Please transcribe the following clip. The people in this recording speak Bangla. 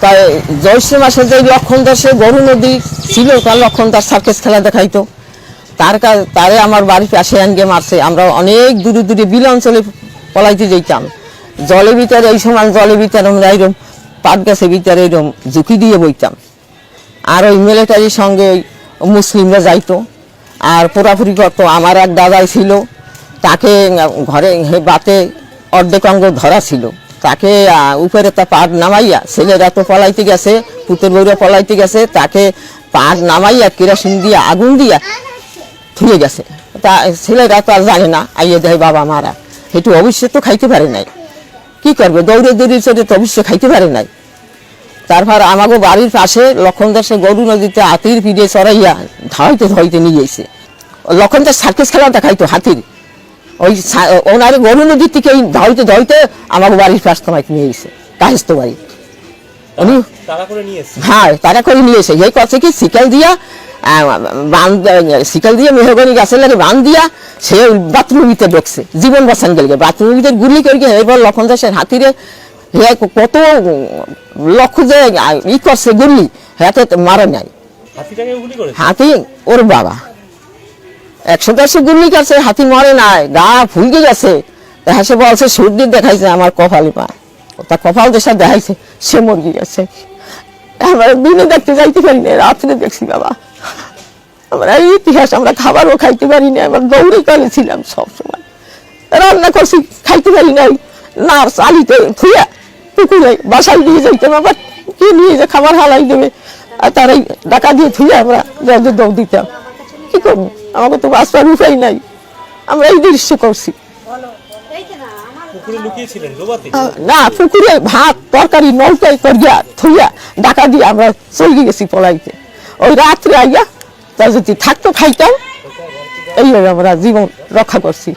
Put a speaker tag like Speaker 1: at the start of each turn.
Speaker 1: তাই জ্যৈষ্ঠ মাসে যে লক্ষণদাসে গরু নদী ছিল, তার লক্ষণদাস সার্কেস খেলা দেখাইতো, তারে আমার বাড়ির পাশে আনগে মারছে। আমরা অনেক দূরে দূরে বিল অঞ্চলে পলাইতে যেতাম, জলের ভিতরে এই সময় জলের ভিতরে আমরা এরকম পাট গাছের ভিতরে এরকম ঝুঁকি দিয়ে বইতাম। আর ওই মিলিটারির সঙ্গে ওই মুসলিমরা যাইতো আর পোড়াপুরি করতো। আমার এক দাদাই ছিল, তাকে ঘরে বাতে অর্ধেক অঙ্গ ধরা ছিল, তাকে উপরে তা পাট নামাইয়া, ছেলেরা তো পলাইতে গেছে, পুতের বউরা পলাইতে গেছে, তাকে পাট নামাইয়া কেরোসিন দিয়ে আগুন দিয়া থুয়ে গেছে। তা ছেলেরা তো আর জানে না, আইয়ে দেয় বাবা মারা, একটু অবশ্যই তো খাইতে পারে নাই, কি করবে, দৌড়ে দৌড়ে চলে তো অবশ্যই খাইতে পারে নাই। তারপর আমাকে বাড়ির পাশে লক্ষণদাসে গরু নদীতে হাতির পিঠে চড়াইয়া ধাইতে ধাইতে নিয়ে গেছে। লক্ষণদাস সার্কেস খেলা দেখাইতো হাতির, ওই ওনারে গরু নদীর থেকে ধাইতে ধাইতে আমাকে বাড়ির পাশ তোমাকে নিয়ে গেছে, কাহেস্ত বাড়ি। উনি হ্যাঁ তারা করে নিয়ে এসে এই করছে কি শিকাল দিয়া শিকাল দিয়ে মেহগনি গাছের লাগে বান দিয়া সে বাথরুমের ভিতরে ঢুকছে, জীবন বাঁচান গেলে বাথরুমের ভিতরে গুলি করে এবার লক্ষণদাসের হাতিরে কত লক্ষ যে ই করছে গুলি, হাতে মারা নাই। হাতি ওর বাবা 110 গুলি করছে, হাতি মরে নাই, গা ফুলকে গেছে। সে বলছে সর্দি দেখাইছে আমার কপালে পা, তার কপাল দেশা দেখাইছে, সে মরে গেছে। আমরা দিনে দেখতে যাইতে পারি না, রাত্রে দেখছি বাবা। আমরা এই ইতিহাস, আমরা খাবারও খাইতে পারি না, আমরা দৌড়ে কালে ছিলাম সবসময়, রান্না করছি খাইতে পারি নাই, না চালিতে থুয়া পুকুরে বাসায় নিয়ে যাইতাম, আবার কে নিয়ে যে খাবার হালাই দেবে, আর তারাই ডাকা দিয়ে থুয়া আমরা জলে দৌড় দিতাম। কি করবো, আমাকে তো বাঁচবার উপায় নাই, আমরা এই দৃশ্য করছি। না পুকুরে ভাত তরকারি নৌকায় করিয়া থইয়া ডাকা দিয়ে আমরা চলে গেছি পলাইতে। ওই রাত্রে আইয়া তা যদি থাকতো খাইতাম, এইভাবে আমরা জীবন রক্ষা করছি।